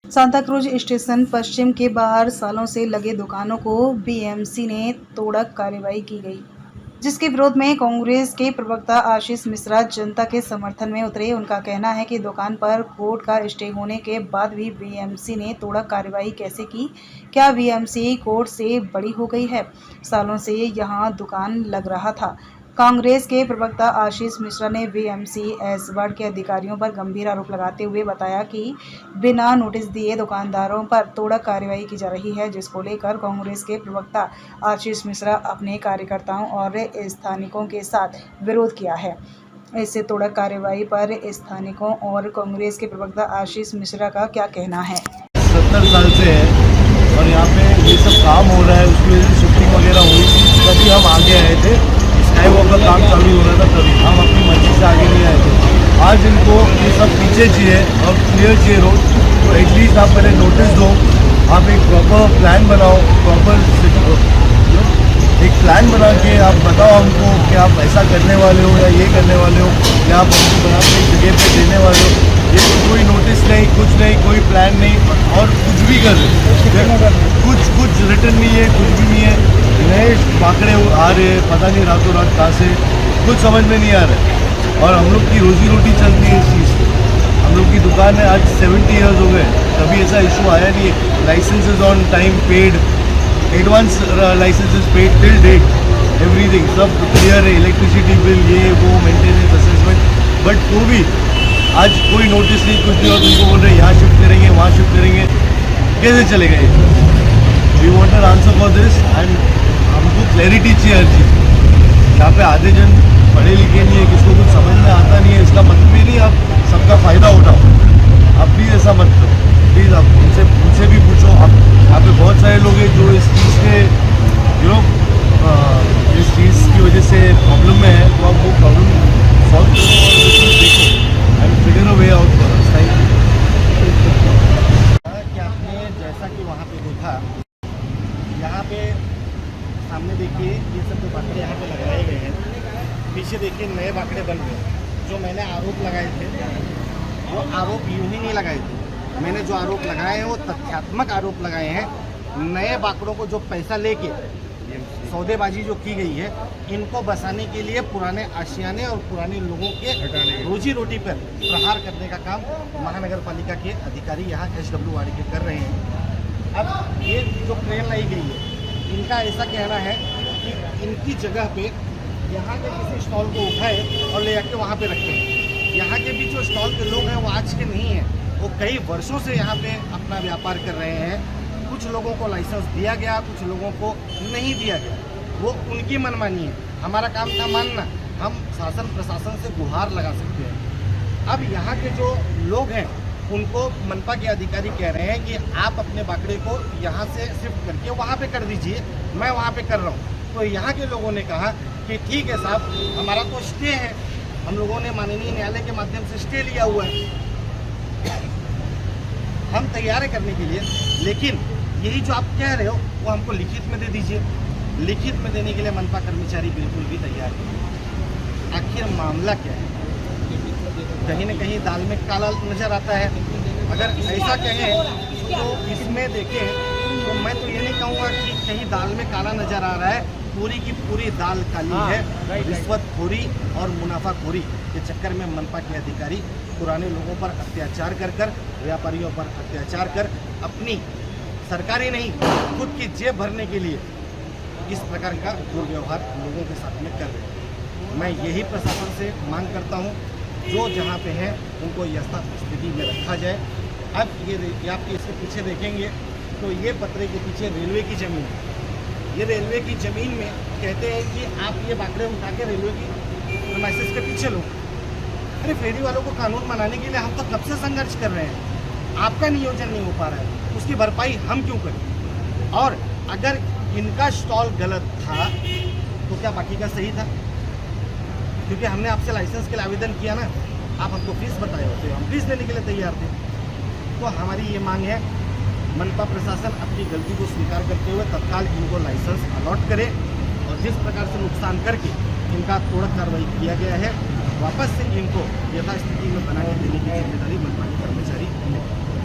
Santacruz station पश्चिम के बाहर सालों से लगे दुकानों को बीएमसी ने तोड़क कार्रवाई की गई, जिसके विरोध में कांग्रेस के प्रवक्ता आशीष मिश्रा जनता के समर्थन में उतरे। उनका कहना है कि दुकान पर कोर्ट का स्टे होने के बाद भी बीएमसी ने तोड़क कार्रवाई कैसे की? क्या बीएमसी कोर्ट से बड़ी हो गई है? सालों से यहां दुकान लग रहा था। कांग्रेस के प्रवक्ता आशीष मिश्रा ने बीएमसी एस वार्ड के अधिकारियों पर गंभीर आरोप लगाते हुए बताया कि बिना नोटिस दिए दुकानदारों पर तोड़क कार्रवाई की जा रही है, जिसको लेकर कांग्रेस के प्रवक्ता आशीष मिश्रा अपने कार्यकर्ताओं और स्थानिकों के साथ विरोध किया है। इससे तोड़क कार्रवाई पर स्थानिकों और कांग्रेस के प्रवक्ता आशीष मिश्रा का क्या कहना है? 70 साल से है और यहाँ पे ये सब काम हो रहा है, उसकी वजह से शिफ्टिंग वगैरह हुई थी, तभी हम आगे आए थे। स्काई वॉक का काम चालू हो रहा था, तभी हम अपनी मर्जी से आगे नहीं आए थे। आज इनको ये सब पीछे चाहिए और क्लियर चाहिए रोड, तो एटलीस्ट आप पहले नोटिस दो, आप एक प्रॉपर प्लान बनाओ, एक प्लान बना के आप बताओ हमको कि आप ऐसा करने वाले हो या ये करने वाले हो या आप हमको बना के एक जगह पे देने वाले हो। ये तो कोई नोटिस नहीं, कुछ नहीं, कोई प्लान नहीं और कुछ भी कर रहे, कुछ रिटर्न नहीं है, कुछ भी नहीं है। नए बाकड़े आ रहे हैं, पता नहीं रातों रात कहाँ से, कुछ समझ में नहीं आ रहा है। और हम लोग की रोजी रोटी चलती है इस चीज़ से। हम लोग की दुकान है, आज 70 ईयर्स हो गए, कभी ऐसा इशू आया नहीं है। Licences on time paid, advance licences paid till date, everything सब क्लियर है। इलेक्ट्रिसिटी बिल, ये वो, मेंटेनेंस, असेसमेंट, बट तो भी आज कोई नोटिस नहीं, कुछ नहीं। और तुमको बोल रहे हैं यहाँ शिफ्ट करेंगे, वहाँ शिफ्ट करेंगे, कैसे चलेगा ये? We want an answer for this and हमको क्लैरिटी चाहिए हर चीज़। यहाँ पे आधे जन पढ़े लिखे नहीं है, किसको कुछ समझ में आता नहीं है, इसका मतलब भी नहीं आप सबका फ़ायदा उठाओ। आप प्लीज़ ऐसा मत करो, प्लीज़ आप उनसे भी पूछो। आप यहाँ पे बहुत सारे लोग हैं जो इस चीज़ के इस चीज़ की वजह से प्रॉब्लम में है, तो आप वो प्रॉब्लम सॉल्व करो और देखो and figure a way out for us. Thank you. कि आपने जैसा कि वहाँ पे देखा, यहाँ पे सामने देखिए ये सब जो बाकड़े यहाँ पे लगाए गए हैं, पीछे देखिए नए बाकड़े बन गए। जो मैंने आरोप लगाए थे वो आरोप यूं ही नहीं लगाए थे, मैंने जो आरोप लगाए हैं वो तथ्यात्मक आरोप लगाए हैं। नए बाकड़ों को जो पैसा लेके सौदेबाजी जो की गई है, इनको बसाने के लिए पुराने आशियाने और पुराने लोगों के रोजी रोटी पर प्रहार करने का काम महानगर पालिका के अधिकारी यहाँ SW वार्ड के कर रहे हैं। अब ये जो ट्रेन लाई गई है, इनका ऐसा कहना है कि इनकी जगह पे यहाँ के किसी स्टॉल को उठाए और ले जाके वहाँ पे रखें। यहाँ के भी जो स्टॉल के लोग हैं वो आज के नहीं हैं, वो कई वर्षों से यहाँ पे अपना व्यापार कर रहे हैं। कुछ लोगों को लाइसेंस दिया गया, कुछ लोगों को नहीं दिया गया, वो उनकी मनमानी है। हमारा काम था मानना, हम शासन प्रशासन से गुहार लगा सकते हैं। अब यहाँ के जो लोग हैं उनको मनपा के अधिकारी कह रहे हैं कि आप अपने बाकड़े को यहाँ से शिफ्ट करके वहाँ पे कर दीजिए, मैं वहाँ पे कर रहा हूँ। तो यहाँ के लोगों ने कहा कि ठीक है साहब, हमारा तो स्टे है, हम लोगों ने माननीय न्यायालय के माध्यम से स्टे लिया हुआ है, हम तैयार है करने के लिए, लेकिन यही जो आप कह रहे हो वो हमको लिखित में दे दीजिए। लिखित में देने के लिए मनपा कर्मचारी बिल्कुल भी तैयार नहीं। आखिर मामला क्या है? कहीं न कहीं दाल में काला नज़र आता है। अगर ऐसा कहें तो इसमें देखें तो मैं तो ये नहीं कहूँगा कि कहीं दाल में काला नज़र आ रहा है, पूरी की पूरी दाल काली है। रिश्वतखोरी और मुनाफाखोरी के चक्कर में मनपा के अधिकारी पुराने लोगों पर अत्याचार कर व्यापारियों पर अत्याचार कर अपनी सरकारी नहीं खुद की जेब भरने के लिए इस प्रकार का दुर्व्यवहार लोगों के साथ में कर रहे हैं। मैं यही प्रशासन से मांग करता हूं, जो जहां पे हैं उनको यथास्थिति स्थिति में रखा जाए। अब ये आप इसके पीछे देखेंगे तो ये पतरे के पीछे रेलवे की ज़मीन है। ये रेलवे की ज़मीन में कहते हैं कि आप ये बाकड़े उठा के रेलवे की प्रीमाइसेस के पीछे लो। अरे फेरी वालों को कानून बनाने के लिए हम तो कब से संघर्ष कर रहे हैं, आपका नियोजन नहीं हो पा रहा है, उसकी भरपाई हम क्यों करें? और अगर इनका स्टॉल गलत था तो क्या बाकी का सही था? क्योंकि हमने आपसे लाइसेंस के लिए आवेदन किया ना, आप हमको फीस बताए होते, हम फीस देने के लिए तैयार थे। तो हमारी ये मांग है, मनपा प्रशासन अपनी गलती को स्वीकार करते हुए तत्काल इनको लाइसेंस अलॉट करे और जिस प्रकार से नुकसान करके इनका तोड़क कार्रवाई किया गया है, वापस से इनको यथास्थिति में बनाए देने की जिम्मेदारी मनपा